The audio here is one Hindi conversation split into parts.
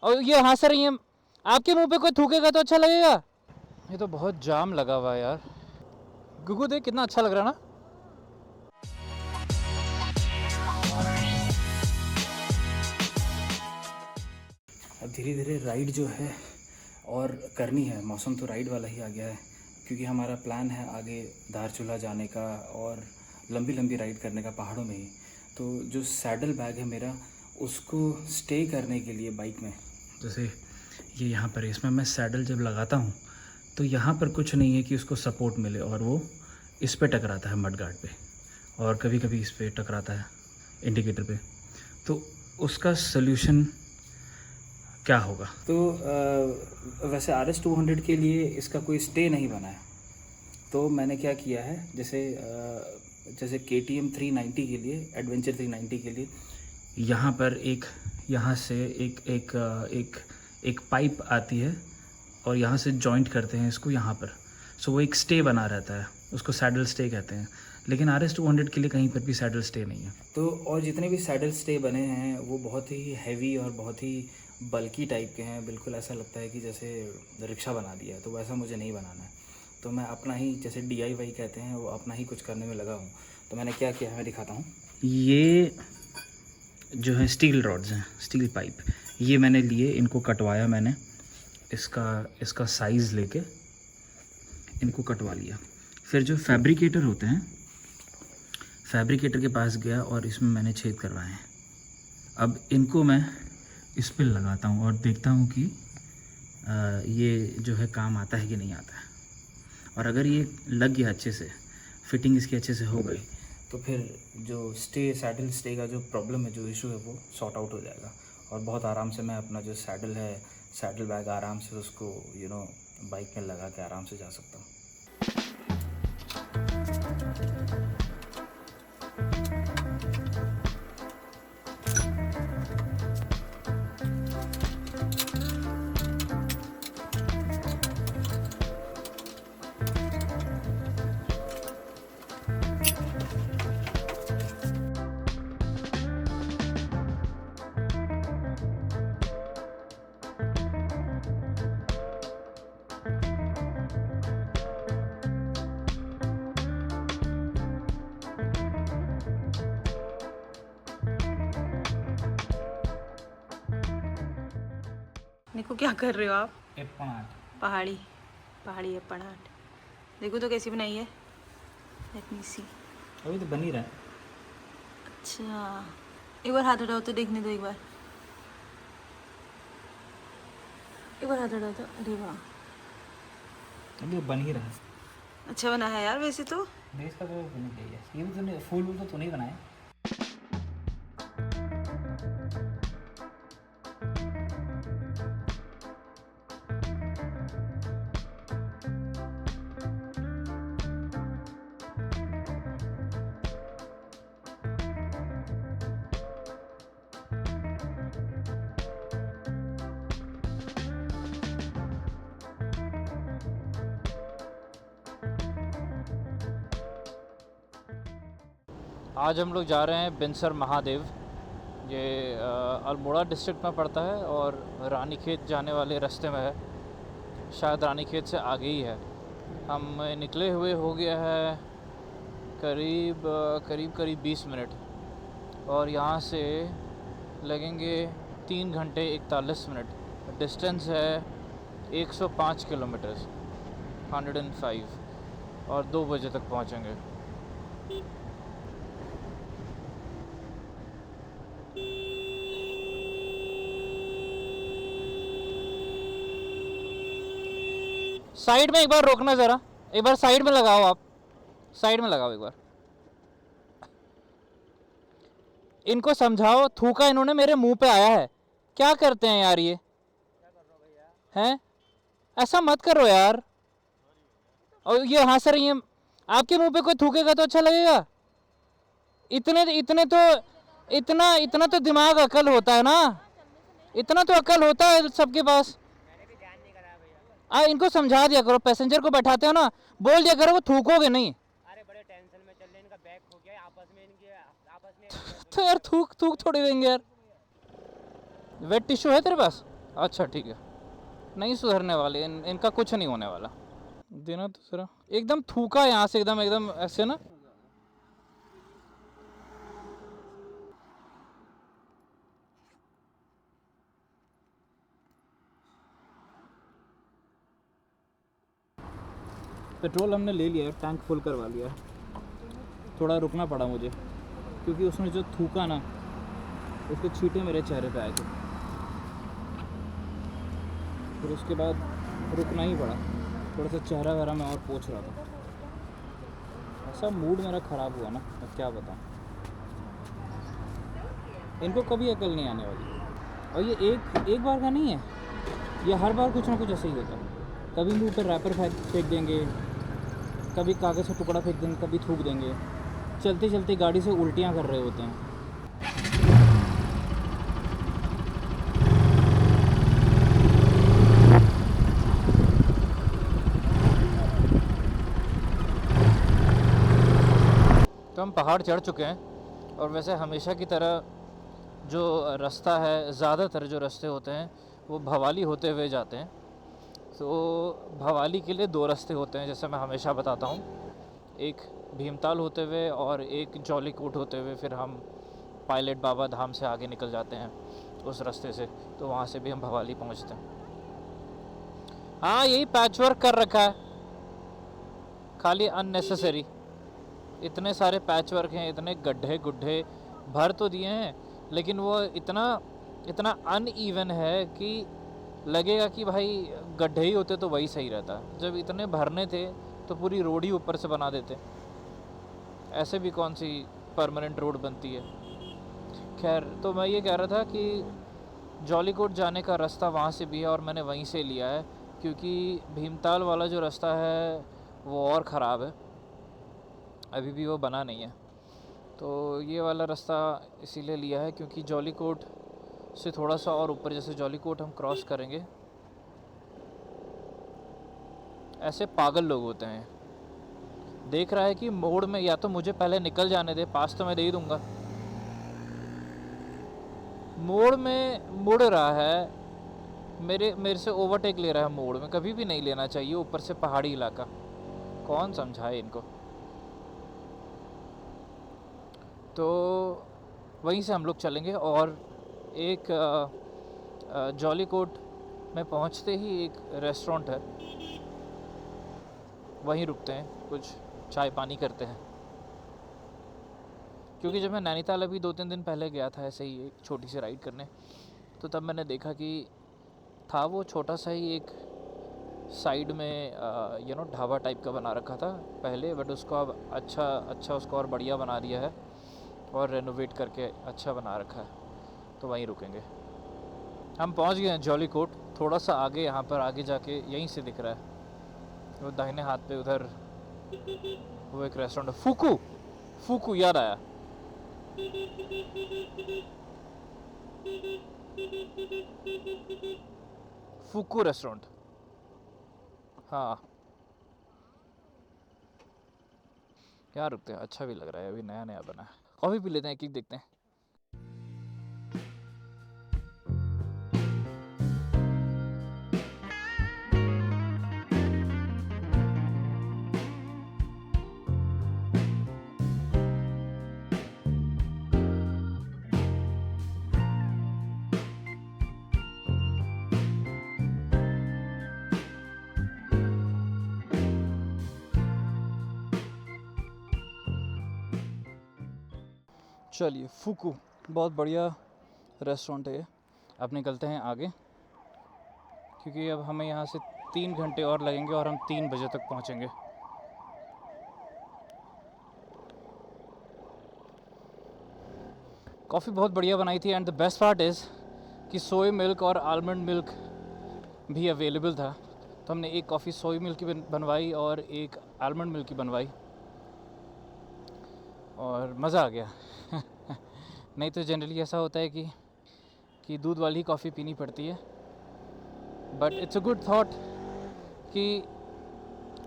और ये हंस रही हैं। आपके मुंह पे कोई थूकेगा तो अच्छा लगेगा। ये तो बहुत जाम लगा हुआ है यार। गुगू देख कितना अच्छा लग रहा है ना। अब धीरे धीरे राइड जो है और करनी है। मौसम तो राइड वाला ही आ गया है, क्योंकि हमारा प्लान है आगे धारचूला जाने का और लंबी लंबी राइड करने का पहाड़ों में ही। तो जो सैडल बैग है मेरा, उसको स्टे करने के लिए बाइक में, जैसे ये यहाँ पर इसमें मैं सैडल जब लगाता हूँ तो यहाँ पर कुछ नहीं है कि उसको सपोर्ट मिले, और वो इस पे टकराता है मडगार्ड पे, और कभी कभी इस पे टकराता है इंडिकेटर पे। तो उसका सल्यूशन क्या होगा? तो वैसे RS 200 के लिए इसका कोई स्टे नहीं बना है। तो मैंने क्या किया है, जैसे KTM 390 के लिए, एडवेंचर 390 के लिए, यहाँ पर यहाँ से एक पाइप आती है और यहाँ से जॉइंट करते हैं इसको यहाँ पर। सो वो एक स्टे बना रहता है, उसको सैडल स्टे कहते हैं। लेकिन RS 200 के लिए कहीं पर भी सैडल स्टे नहीं है। तो और जितने भी सैडल स्टे बने हैं वो बहुत ही हैवी और बहुत ही बल्की टाइप के हैं। बिल्कुल ऐसा लगता है कि जैसे रिक्शा बना दिया है। तो वैसा मुझे नहीं बनाना है। तो मैं अपना ही, जैसे DIY कहते हैं, वो अपना ही कुछ करने में लगा हूँ। तो मैंने क्या किया है, मैं दिखाता हूँ। ये जो है स्टील रॉड्स हैं, स्टील पाइप, ये मैंने लिए, इनको कटवाया मैंने, इसका साइज़ लेके इनको कटवा लिया। फिर जो फैब्रिकेटर होते हैं, फैब्रिकेटर के पास गया और इसमें मैंने छेद करवाए हैं। अब इनको मैं इस पर लगाता हूँ और देखता हूँ कि ये जो है काम आता है कि नहीं आता है। और अगर ये लग गया अच्छे से, फिटिंग इसकी अच्छे से हो गई, तो फिर जो सैडल स्टे का जो प्रॉब्लम है, जो इशू है, वो सॉर्ट आउट हो जाएगा। और बहुत आराम से मैं अपना जो सैडल बैग आराम से उसको बाइक में लगा के आराम से जा सकता हूँ। देखो क्या कर रहे हो आप? एप्पनाट पहाड़ी एप्पनाट। देखो तो कैसी बनाई है। लेट मी सी। अभी तो बन ही रहा है। अच्छा, एक बार हाथ हटाओ तो देखने दो। एक बार हाथ हटाओ तो। अरे वाह, अभी बन ही रहा है। अच्छा बना है यार वैसे तो। बेस का तो नहीं चाहिए, ये भी तो फूल तो नहीं बनाया। आज हम लोग जा रहे हैं बिनसर महादेव। ये अल्मोड़ा डिस्ट्रिक्ट में पड़ता है और रानीखेत जाने वाले रास्ते में है। शायद रानीखेत से आगे ही है। हम निकले हुए हो गया है करीब 20 मिनट, और यहाँ से लगेंगे 3 घंटे 41 मिनट। डिस्टेंस है 105 किलोमीटर, 105, और 2 बजे तक पहुँचेंगे। साइड में एक बार रोकना ज़रा, एक बार साइड में लगाओ। आप साइड में लगाओ एक बार। इनको समझाओ, थूका इन्होंने मेरे मुंह पे आया है। क्या करते हैं यार ये? हैं? ऐसा मत करो यार। और ये हंस रही हैं। आपके मुंह पे कोई थूकेगा तो अच्छा लगेगा? इतना तो दिमाग, अकल होता है ना। इतना तो अकल होता है सबके पास। इनको समझा दिया करो। पैसेंजर को बैठाते हो ना, बोल दिया करो वो थूकोगे नहीं। अरे बड़े टेंशन में चल रहे, इनका बैग खो गया आपस में तो यार थूक थोड़ी देंगे यार। वेट टिश्यू है तेरे पास? अच्छा ठीक है, नहीं सुधरने वाले इनका कुछ नहीं होने वाला। देना दूसरा एकदम थूका यहाँ से, एकदम एकदम ऐसे ना। पेट्रोल हमने ले लिया है, टैंक फुल करवा लिया है। थोड़ा रुकना पड़ा मुझे क्योंकि उसने जो थूका ना, उसके छींटे मेरे चेहरे पे आए थे। फिर उसके बाद रुकना ही पड़ा, थोड़ा सा चेहरा वगैरह मैं और पोंछ रहा था। ऐसा मूड मेरा ख़राब हुआ ना, मैं क्या बताऊँ। इनको कभी अकल नहीं आने वाली। और ये एक बार का नहीं है, ये हर बार कुछ ना कुछ ऐसा ही होता है। कभी मुंह पर रैपर फेंक देंगे, कभी कागज़ का टुकड़ा फेंक देंगे, कभी थूक देंगे। चलते चलते गाड़ी से उल्टियाँ कर रहे होते हैं। तो हम पहाड़ चढ़ चुके हैं और वैसे हमेशा की तरह जो रास्ता है, ज़्यादातर जो रास्ते होते हैं वो भवाली होते हुए जाते हैं। तो भवाली के लिए 2 रास्ते होते हैं, जैसे मैं हमेशा बताता हूँ। एक भीमताल होते हुए और एक जौलीकोट होते हुए फिर हम पायलट बाबा धाम से आगे निकल जाते हैं उस रास्ते से। तो वहाँ से भी हम भवाली पहुँचते हैं। हाँ, यही पैचवर्क कर रखा है, खाली अननेसेसरी। इतने सारे पैचवर्क हैं, इतने गड्ढे गुड्ढे भर तो दिए हैं, लेकिन वो इतना अनइवन है कि लगेगा कि भाई गड्ढे ही होते तो वही सही रहता। जब इतने भरने थे तो पूरी रोड ही ऊपर से बना देते। ऐसे भी कौन सी परमानेंट रोड बनती है। खैर, तो मैं ये कह रहा था कि जौलीकोट जाने का रास्ता वहाँ से भी है और मैंने वहीं से लिया है, क्योंकि भीमताल वाला जो रास्ता है वो और ख़राब है, अभी भी वो बना नहीं है। तो ये वाला रास्ता इसीलिए लिया है क्योंकि जौलीकोट से थोड़ा सा और ऊपर, जैसे जौलीकोट हम क्रॉस करेंगे, ऐसे पागल लोग होते हैं। देख रहा है कि मोड़ में या तो मुझे पहले निकल जाने दे, पास तो मैं दे ही दूंगा। मोड़ में मुड़ रहा है, मेरे से ओवरटेक ले रहा है। मोड़ में कभी भी नहीं लेना चाहिए, ऊपर से पहाड़ी इलाका, कौन समझाए इनको। तो वहीं से हम लोग चलेंगे और एक जौलीकोट में पहुंचते ही एक रेस्टोरेंट है, वहीं रुकते हैं, कुछ चाय पानी करते हैं। क्योंकि जब मैं नैनीताल अभी 2-3 दिन पहले गया था ऐसे ही एक छोटी सी राइड करने, तो तब मैंने देखा कि था वो छोटा सा ही एक साइड में ढाबा टाइप का बना रखा था पहले, बट उसको अब अच्छा उसको और बढ़िया बना दिया है और रेनोवेट करके अच्छा बना रखा है। तो वहीं रुकेंगे। हम पहुंच गए हैं जौलीकोट। थोड़ा सा आगे, यहाँ पर आगे जाके यहीं से दिख रहा है वो दाहिने हाथ पे, उधर वो एक रेस्टोरेंट है, फूकू याद आया। फूकू रेस्टोरेंट, हाँ। क्या रुकते हैं, अच्छा भी लग रहा है, अभी नया नया बना है। कॉफ़ी पी लेते हैं, एक देखते हैं। चलिए, फूकू बहुत बढ़िया रेस्टोरेंट है ये। अब निकलते हैं आगे, क्योंकि अब हमें यहाँ से 3 घंटे और लगेंगे और हम 3 बजे तक पहुँचेंगे। कॉफ़ी बहुत बढ़िया बनाई थी, and the best part is कि सोया मिल्क और आलमंड मिल्क भी अवेलेबल था। तो हमने एक कॉफ़ी सोया मिल्क की बनवाई और एक आलमंड मिल्क की बनवाई और मज़ा आ गया। नहीं तो जनरली ऐसा होता है कि दूध वाली कॉफ़ी पीनी पड़ती है। But it's a good thought कि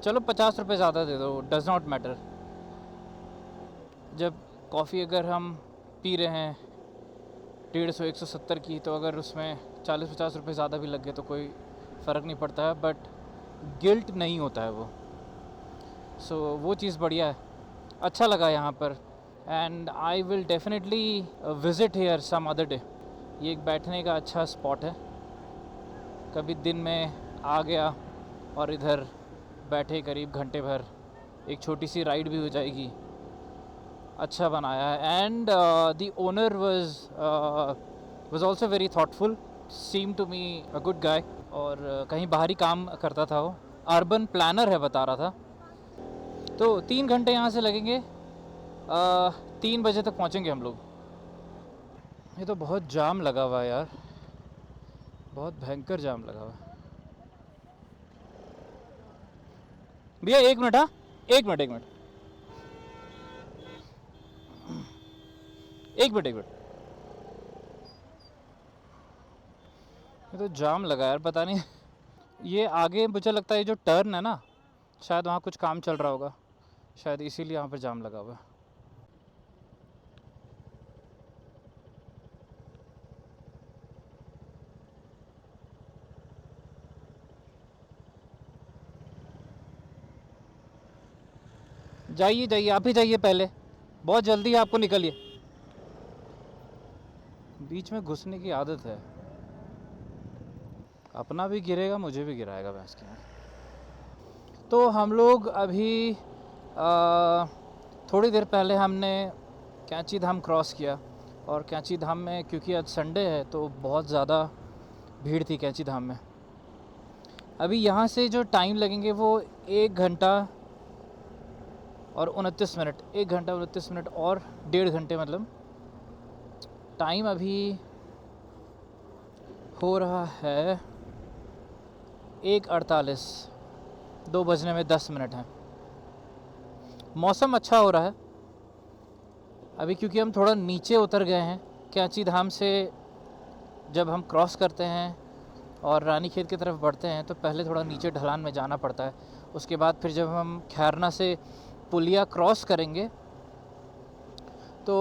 चलो 50 रुपये ज़्यादा दे दो, डज़ नॉट मैटर। जब कॉफ़ी अगर हम पी रहे हैं 150-170 की, तो अगर उसमें 40-50 रुपये ज़्यादा भी लग गए तो कोई फ़र्क नहीं पड़ता है, बट गिल्ट नहीं होता है वो। सो वो चीज़ बढ़िया है, अच्छा लगा यहाँ पर। And I will definitely visit here some other day. ये एक बैठने का अच्छा स्पॉट है, कभी दिन में आ गया और इधर बैठे करीब घंटे भर, एक छोटी सी राइड भी हो जाएगी। अच्छा बनाया है। And the owner was also very thoughtful, seemed to me a good guy। और कहीं बाहरी काम करता था वो, अर्बन प्लानर है बता रहा था। तो 3 घंटे यहाँ से लगेंगे, 3 बजे तक पहुँचेंगे हम लोग। ये तो बहुत जाम लगा हुआ है यार, बहुत भयंकर जाम लगा हुआ है। भैया 1 मिनट, हाँ 1 मिनट 1 मिनट 1 मिनट 1 मिनट। ये तो जाम लगा यार, पता नहीं। ये आगे मुझे लगता है जो टर्न है ना, शायद वहाँ कुछ काम चल रहा होगा, शायद इसीलिए यहाँ पर जाम लगा हुआ है। जाइए जाइए, आप ही जाइए पहले, बहुत जल्दी है आपको, निकलिए। बीच में घुसने की आदत है, अपना भी गिरेगा मुझे भी गिराएगा भैंस के। तो हम लोग अभी थोड़ी देर पहले हमने कैंची धाम क्रॉस किया, और कैंची धाम में क्योंकि आज संडे है तो बहुत ज़्यादा भीड़ थी कैंची धाम में। अभी यहाँ से जो टाइम लगेंगे वो 1 घंटा और 29 मिनट, 1 घंटा 29 मिनट और 1.5 घंटे, मतलब टाइम अभी हो रहा है 1:48, 2 बजने में 10 मिनट हैं। मौसम अच्छा हो रहा है अभी, क्योंकि हम थोड़ा नीचे उतर गए हैं कैंची धाम से। जब हम क्रॉस करते हैं और रानीखेत की तरफ बढ़ते हैं तो पहले थोड़ा नीचे ढलान में जाना पड़ता है, उसके बाद फिर जब हम खैरना से पुलिया क्रॉस करेंगे तो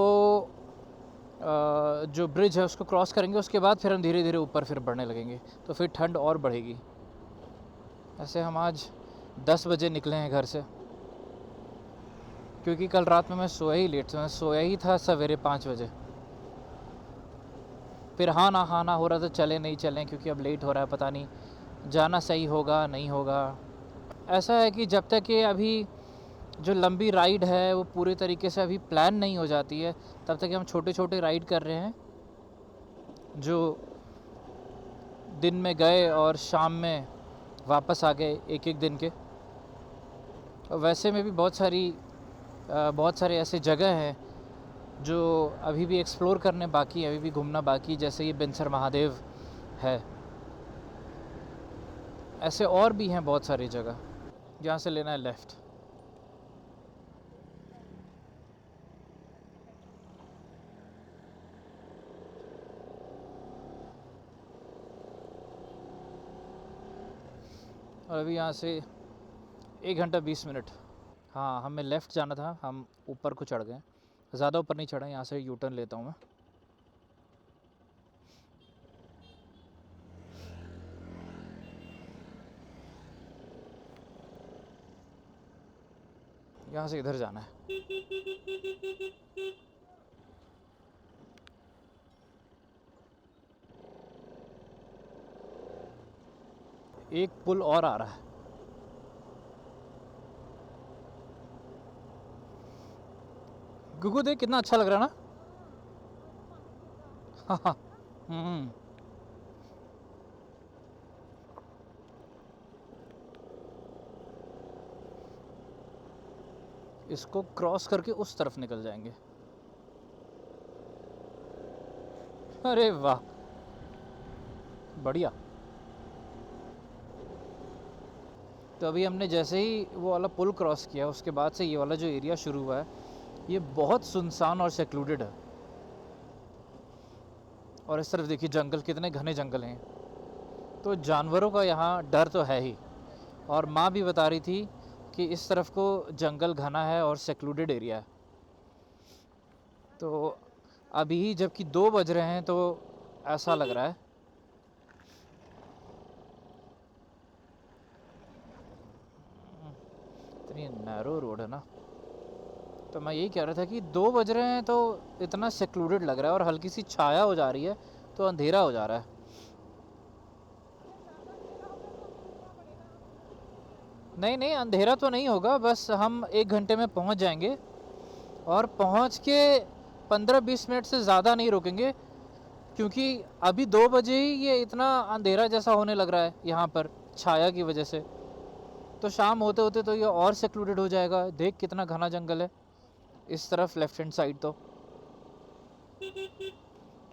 जो ब्रिज है उसको क्रॉस करेंगे, उसके बाद फिर हम धीरे धीरे ऊपर फिर बढ़ने लगेंगे, तो फिर ठंड और बढ़ेगी। ऐसे हम आज 10 बजे निकले हैं घर से, क्योंकि कल रात में मैं सोया ही लेट, मैं सोया ही था सवेरे 5 बजे। फिर हाँ ना हो रहा था, चले नहीं चलें, क्योंकि अब लेट हो रहा है, पता नहीं जाना सही होगा नहीं होगा। ऐसा है कि जब तक ये अभी जो लंबी राइड है वो पूरे तरीके से अभी प्लान नहीं हो जाती है, तब तक हम छोटे छोटे राइड कर रहे हैं, जो दिन में गए और शाम में वापस आ गए, एक एक दिन के। और वैसे में भी बहुत सारे ऐसे जगह हैं जो अभी भी एक्सप्लोर करने बाकी है, अभी भी घूमना बाकी, जैसे ये बिनसर महादेव है। ऐसे और भी हैं बहुत सारी जगह। यहाँ से लेना है लेफ़्ट। और अभी यहाँ से 1 घंटा 20 मिनट। हाँ, हमें लेफ़्ट जाना था, हम ऊपर को चढ़ गए, ज़्यादा ऊपर नहीं चढ़े। यहाँ से यू टर्न लेता हूँ मैं। यहाँ से इधर जाना है। एक पुल और आ रहा है। गुगु देख कितना अच्छा लग रहा है ना। हाँ। इसको क्रॉस करके उस तरफ निकल जाएंगे। अरे वाह, बढ़िया। तो अभी हमने जैसे ही वो वाला पुल क्रॉस किया, उसके बाद से ये वाला जो एरिया शुरू हुआ है, ये बहुत सुनसान और सेक्लूडेड है। और इस तरफ देखिए जंगल, कितने घने जंगल हैं। तो जानवरों का यहाँ डर तो है ही। और माँ भी बता रही थी कि इस तरफ को जंगल घना है और सेक्लूडेड एरिया है। तो अभी जबकि 2 बज रहे हैं तो ऐसा लग रहा है इतनी नैरो रोड है ना। तो मैं यही कह रहा था कि 2 बज रहे हैं तो इतना सेक्लूडेड लग रहा है, और हल्की सी छाया हो जा रही है तो अंधेरा हो जा रहा है। नहीं नहीं, अंधेरा तो नहीं होगा, बस हम 1 घंटे में पहुंच जाएंगे, और पहुंच के 15-20 मिनट से ज़्यादा नहीं रुकेंगे, क्योंकि अभी 2 बजे ही ये इतना अंधेरा जैसा होने लग रहा है यहाँ पर छाया की वजह से। तो शाम होते होते तो ये और सेक्लूडेड हो जाएगा। देख कितना घना जंगल है इस तरफ लेफ्ट हैंड साइड तो,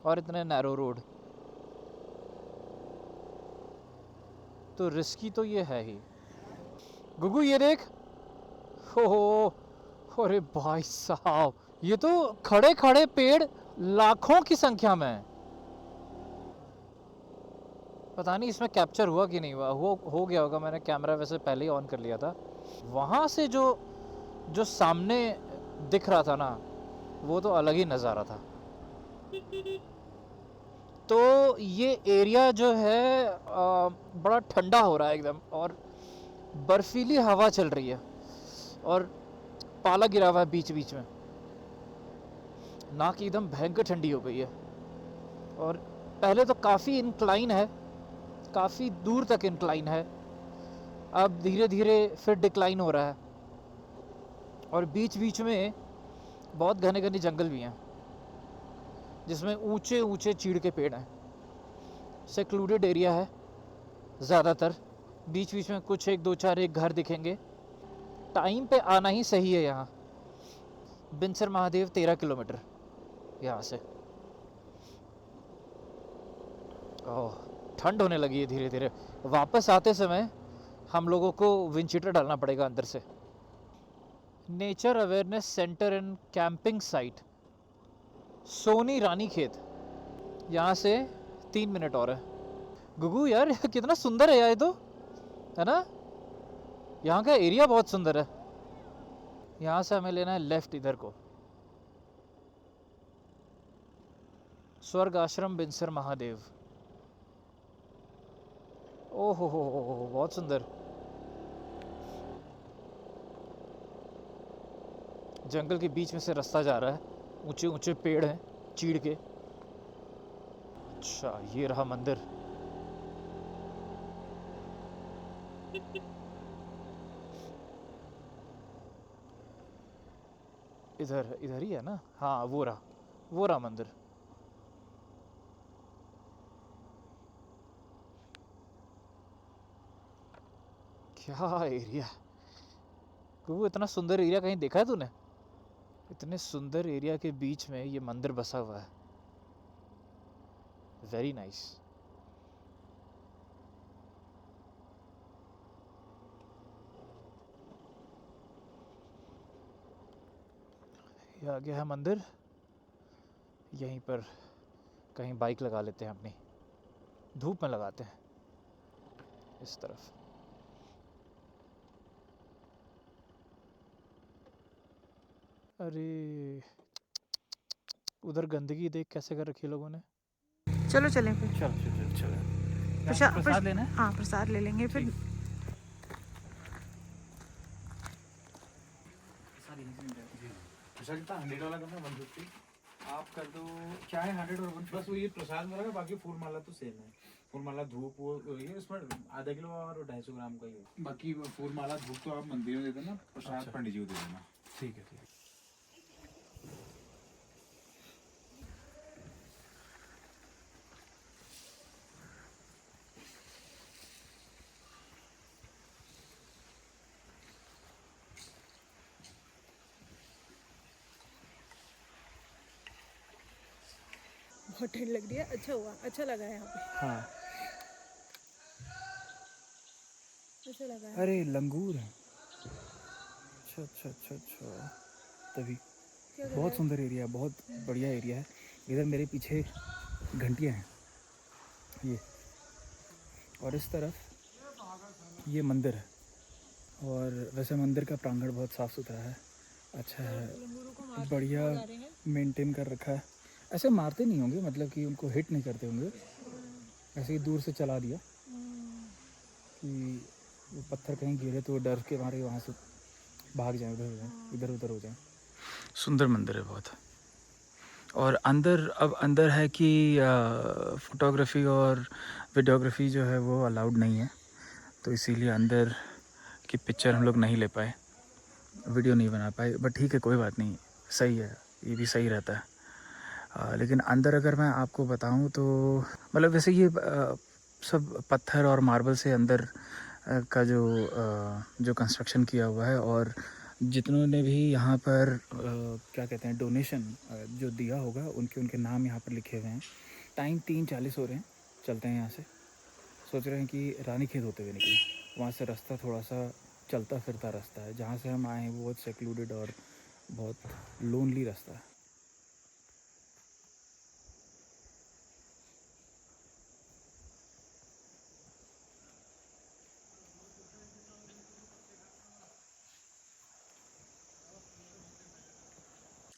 और इतने नैरो रोड, तो रिस्की तो ये है ही। गुगू ये देख, हो, अरे भाई साहब, ये तो खड़े खड़े पेड़ लाखों की संख्या में है। पता नहीं इसमें कैप्चर हुआ कि नहीं हुआ, हो गया होगा, मैंने कैमरा वैसे पहले ही ऑन कर लिया था। वहाँ से जो सामने दिख रहा था ना, वो तो अलग ही नज़ारा था। तो ये एरिया जो है बड़ा ठंडा हो रहा है एकदम, और बर्फीली हवा चल रही है, और पाला गिरा हुआ है बीच बीच में। नाक एकदम भयंकर ठंडी हो गई है। और पहले तो काफ़ी इंक्लाइन है, काफ़ी दूर तक इंक्लाइन है, अब धीरे धीरे फिर डिक्लाइन हो रहा है, और बीच बीच में बहुत घने घने जंगल भी हैं, जिसमें ऊंचे ऊंचे चीड़ के पेड़ हैं। सेक्लूडेड एरिया है ज़्यादातर, बीच बीच में कुछ 1 2 4 एक घर दिखेंगे। टाइम पे आना ही सही है यहाँ। बिनसर महादेव 13 किलोमीटर यहाँ से। ओह, ठंड होने लगी है धीरे धीरे। वापस आते समय हम लोगों को विंड शीटर डालना पड़ेगा अंदर से। Nature awareness centre and camping site, Soni Rani Khet, यहाँ से 3 मिनट और है। गुगू यार कितना सुंदर है यार ये तो, है ना? यहाँ का एरिया बहुत सुंदर है। यहाँ से हमें लेना है लेफ्ट इधर को, स्वर्ग आश्रम बिनसर महादेव। ओहो हो, बहुत सुंदर। जंगल के बीच में से रास्ता जा रहा है, ऊंचे ऊंचे पेड़ हैं चीड़ के। अच्छा, ये रहा मंदिर। इधर ही है ना? हाँ, वो रहा मंदिर। क्या एरिया, वो इतना सुंदर एरिया कहीं देखा है तूने? इतने सुंदर एरिया के बीच में ये मंदिर बसा हुआ है। Very nice. ये आ गया है मंदिर। यहीं पर कहीं बाइक लगा लेते हैं अपनी, धूप में लगाते हैं इस तरफ। अरे उधर गंदगी देख कैसे कर रखी है लोगों ने। चलो चलें फिर। चलो प्रसाद लेना है। हाँ, प्रसाद ले लेंगे फिर। प्रसाद कितना 100 वाला करना, 150 आप कर दो। क्या है 100 और 150? बस वो ये प्रसाद में रखा, बाकी फूल माला तो सेम है। फूल माला धूप वो ये इसमें आधा किलो और 250 ग्राम का ही है। बाकी फूल माला धूप तो आप मंदिर में दे देना, प्रसाद पंडित जी को दे देना। ठीक है। बहुत ठंड लग रही है। अच्छा हुआ, अच्छा लगा है यहाँ पे। हाँ, अच्छा लगा है। अरे लंगूर है। अच्छा, तभी। बहुत सुंदर एरिया, बहुत बढ़िया एरिया है। इधर मेरे पीछे घंटियाँ हैं ये, और इस तरफ ये मंदिर है। और वैसे मंदिर का प्रांगण बहुत साफ़ सुथरा है, अच्छा है, बढ़िया मेंटेन कर रखा है। ऐसे मारते नहीं होंगे, मतलब कि उनको हिट नहीं करते होंगे, ऐसे ही दूर से चला दिया कि वो पत्थर कहीं गिरे तो डर के मारे वहाँ से भाग जाएं, इधर उधर हो जाएं। सुंदर मंदिर है बहुत। और अंदर अब अंदर है कि फ़ोटोग्राफी और वीडियोग्राफी जो है वो अलाउड नहीं है, तो इसीलिए अंदर की पिक्चर हम लोग नहीं ले पाए, वीडियो नहीं बना पाए। बट ठीक है, कोई बात नहीं, सही है, ये भी सही रहता है। लेकिन अंदर अगर मैं आपको बताऊं तो मतलब वैसे ये सब पत्थर और मार्बल से अंदर का जो कंस्ट्रक्शन किया हुआ है, और जितनों ने भी यहाँ पर क्या कहते हैं डोनेशन जो दिया होगा उनके नाम यहाँ पर लिखे हुए हैं। टाइम 3:40 हो रहे हैं, चलते हैं यहाँ से। सोच रहे हैं कि रानीखेत होते हुए निकले, वहाँ से रास्ता थोड़ा सा चलता फिरता रास्ता है। जहाँ से हम आए हैं वो बहुत सेक्लूडेड और बहुत लोनली रास्ता है।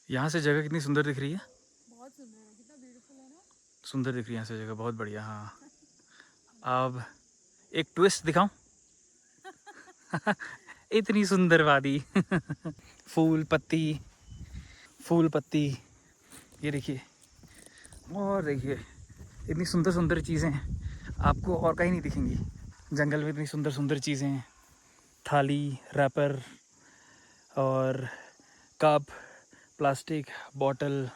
यहाँ से जगह कितनी सुंदर दिख रही है, बहुत सुंदर है, कितना ब्यूटीफुल है ना। सुंदर दिख रही है यहाँ से जगह, बहुत बढ़िया। हाँ, अब एक ट्विस्ट दिखाऊं इतनी सुंदर वादी फूल पत्ती ये देखिए, और देखिए इतनी सुंदर सुंदर चीज़ें आपको और कहीं नहीं दिखेंगी। जंगल में इतनी सुंदर सुंदर चीज़ें हैं, थाली, रैपर और कप, प्लास्टिक बॉटल,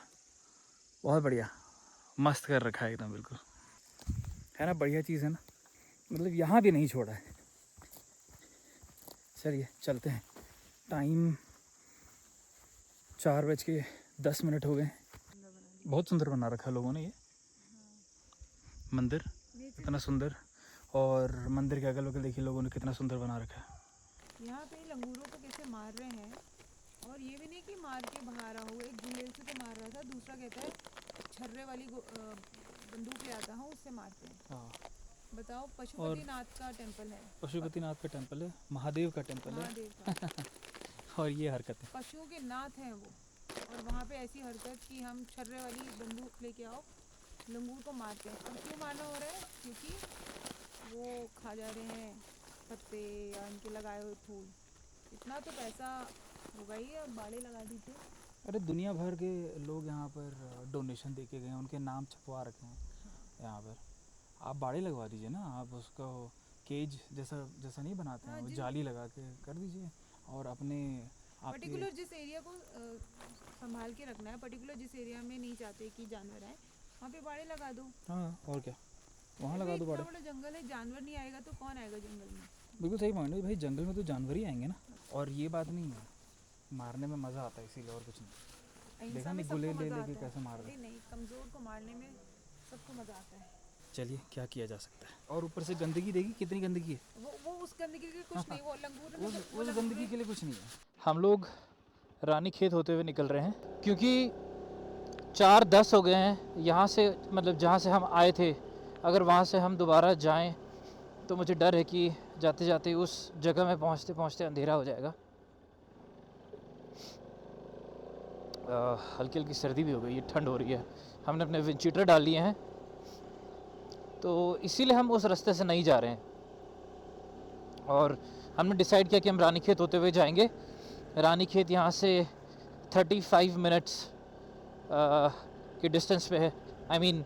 बहुत बढ़िया, मस्त कर रखा है एकदम, बिल्कुल है ना, बढ़िया चीज़ है ना। मतलब यहाँ भी नहीं छोड़ा है। चलिए चलते हैं। टाइम 4:10 हो गए। बहुत सुंदर बना रखा है लोगों ने ये मंदिर, इतना सुंदर। और मंदिर के अगल बगल देखिए लोगों ने कितना सुंदर बना रखा है। यहाँ पे लंगूरों को कैसे मार रहे हैं, और ये भी नहीं कि मार के भगा रहा हो, एक गुलेल से तो मार रहा था, दूसरा कहता है छर्रे वाली बंदूक ले आता हूँ उससे मारते हैं। हाँ, बताओ, पशुपतिनाथ का टेम्पल है, पशुपतिनाथ का टेम्पल है, महादेव का टेम्पल है, महादेव का। और ये हरकत है। पशुओं के नाथ हैं वो, और वहाँ पे ऐसी हरकत कि हम छर्रे वाली बंदूक लेके आओ, लंगूर को मारते हैं। और क्यों मारना हो रहा है? क्योंकि वो खा जा रहे हैं पत्ते या इनके लगाए हुए फूल। इतना तो पैसा होगा ही, अब बाड़े लगा दीजिए। अरे दुनिया भर के लोग यहाँ पर डोनेशन दे के गए हैं, उनके नाम छपवा रखे हैं यहाँ पर। आप बाड़े लगवा दीजिए ना, आप उसको केज जैसा नहीं बनाते हैं, हाँ वो जी। जाली लगा के कर दीजिए। और अपने आपके पर्टिकुलर जिस एरिया को संभाल के रखना है, पर्टिकुलर जिस एरिया में नहीं चाहते कि जानवर आए, वहाँ पे बाड़े लगा दो। हाँ, और क्या, वहाँ लगा दो बाड़े। इतना बड़ा जंगल है, जानवर नहीं आएगा तो कौन आएगा जंगल में? बिल्कुल सही पॉइंट है भाई, जंगल में तो जानवर ही आएंगे ना। और ये बात नहीं है, मारने में मज़ा आता है इसीलिए, और कुछ नहीं। अहिंसा देखा में नहीं, सबको गुलेल ले मजा लेके आता है। कैसे मार रहे। अरे नहीं, कमजोर को मारने में सबको मजा आता है। चलिए क्या किया जा सकता है। और ऊपर से गंदगी देखी, कितनी गंदगी है। वो उस गंदगी के कुछ नहीं, वो लंगूर ने उस गंदगी के लिए कुछ नहीं है। हम लोग रानीखेत होते हुए निकल रहे हैं, क्योंकि 4:10 हो गए हैं यहाँ से, मतलब जहाँ से हम आए थे। अगर वहाँ से हम दोबारा जाएं तो मुझे डर है कि जाते जाते उस जगह में पहुँचते पहुँचते अंधेरा हो जाएगा। हल्की हल्की सर्दी भी हो गई है, ठंड हो रही है। हमने अपने विंड चीटर डाल लिए हैं, तो इसीलिए हम उस रास्ते से नहीं जा रहे हैं। और हमने डिसाइड किया कि हम रानीखेत होते हुए जाएंगे। रानीखेत यहाँ से 35 मिनट्स के डिस्टेंस पे है, आई मीन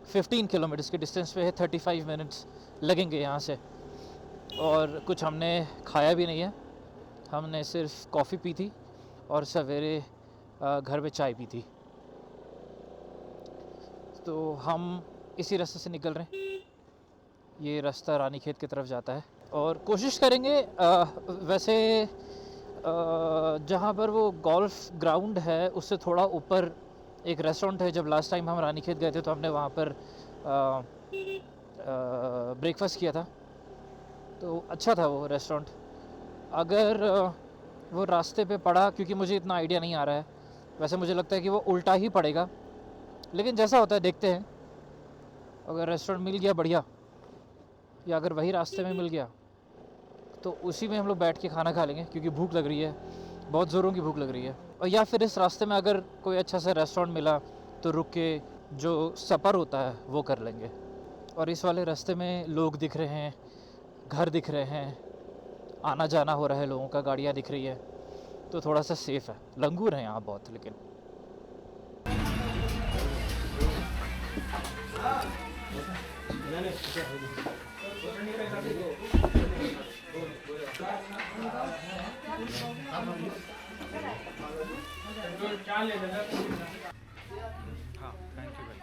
15 किलोमीटर्स के डिस्टेंस पे है। 35 मिनट्स लगेंगे यहाँ से। और कुछ हमने खाया भी नहीं है, हमने सिर्फ कॉफ़ी पी थी और सवेरे घर पे चाय पी थी। तो हम इसी रास्ते से निकल रहे हैं। ये रास्ता रानीखेत की तरफ जाता है, और कोशिश करेंगे वैसे जहाँ पर वो गोल्फ ग्राउंड है उससे थोड़ा ऊपर एक रेस्टोरेंट है। जब लास्ट टाइम हम रानीखेत गए थे तो हमने वहाँ पर ब्रेकफास्ट किया था, तो अच्छा था वो रेस्टोरेंट। अगर वो रास्ते पे पड़ा, क्योंकि मुझे इतना आइडिया नहीं आ रहा है, वैसे मुझे लगता है कि वो उल्टा ही पड़ेगा, लेकिन जैसा होता है देखते हैं। अगर रेस्टोरेंट मिल गया बढ़िया, या अगर वही रास्ते में मिल गया तो उसी में हम लोग बैठ के खाना खा लेंगे, क्योंकि भूख लग रही है, बहुत ज़ोरों की भूख लग रही है। और या फिर इस रास्ते में अगर कोई अच्छा सा रेस्टोरेंट मिला तो रुक के जो सफ़र होता है वो कर लेंगे। और इस वाले रास्ते में लोग दिख रहे हैं, घर दिख रहे हैं, आना जाना हो रहा है लोगों का, गाड़ियाँ दिख रही है। तो थोड़ा सा सेफ़ है। लंगूर हैं यहाँ बहुत, लेकिन हाँ थैंक यू भाई।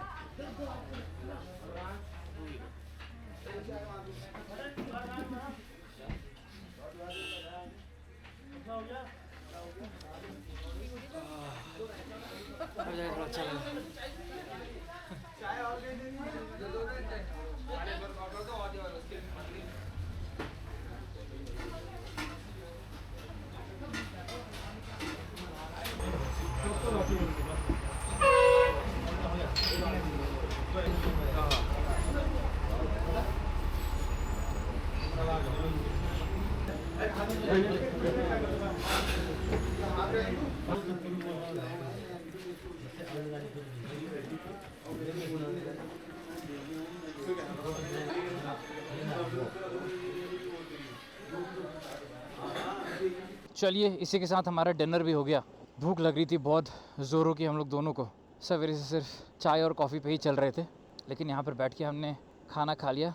चलिए इसी के साथ हमारा डिनर भी हो गया। भूख लग रही थी बहुत ज़ोरों की हम लोग दोनों को। सवेरे से सिर्फ चाय और कॉफ़ी पे ही चल रहे थे, लेकिन यहाँ पर बैठ के हमने खाना खा लिया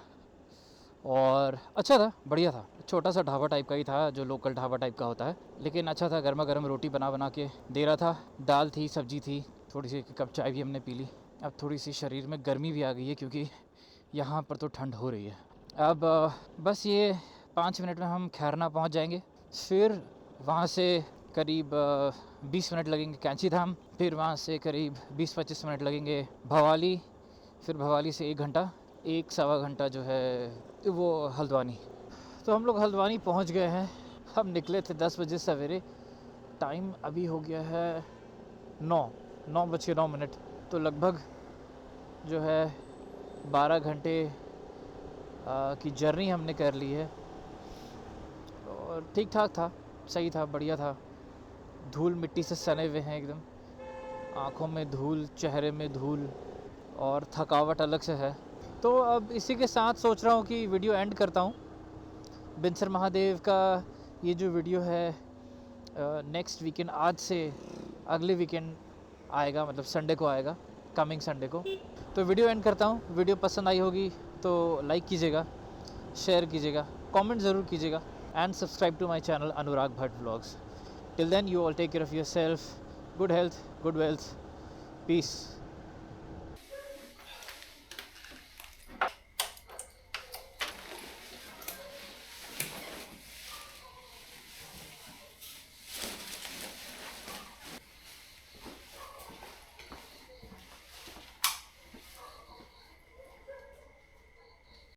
और अच्छा था, बढ़िया था। छोटा सा ढाबा टाइप का ही था, जो लोकल ढाबा टाइप का होता है, लेकिन अच्छा था। गर्मा गर्म रोटी बना के दे रहा था, दाल थी, सब्जी थी, थोड़ी सी एक कप चाय भी हमने पी ली। अब थोड़ी सी शरीर में गर्मी भी आ गई है, क्योंकि यहाँ पर तो ठंड हो रही है। अब बस ये 5 मिनट में हम खैरना पहुँच जाएंगे। फिर वहाँ से करीब 20 मिनट लगेंगे कैंची धाम, फिर वहाँ से करीब 20-25 मिनट लगेंगे भवाली, फिर भवाली से 1 घंटा, 1-1.25 घंटा जो है वो हल्द्वानी। तो हम लोग हल्द्वानी पहुँच गए हैं। हम निकले थे 10 बजे सवेरे, टाइम अभी हो गया है 9:09 तो लगभग जो है 12 घंटे की जर्नी हमने कर ली है। और ठीक ठाक था, सही था, बढ़िया था। धूल मिट्टी से सने हुए हैं एकदम, आँखों में धूल, चेहरे में धूल और थकावट अलग से है। तो अब इसी के साथ सोच रहा हूँ कि वीडियो एंड करता हूँ। बिनसर महादेव का ये जो वीडियो है नेक्स्ट वीकेंड, आज से अगले वीकेंड आएगा, मतलब संडे को आएगा, कमिंग संडे को। तो वीडियो एंड करता हूँ। वीडियो पसंद आई होगी तो लाइक कीजिएगा, शेयर कीजिएगा, कमेंट ज़रूर कीजिएगा and subscribe to my channel Anurag Bhatt Vlogs. Till then, you all take care of yourself. Good health, good wealth. Peace.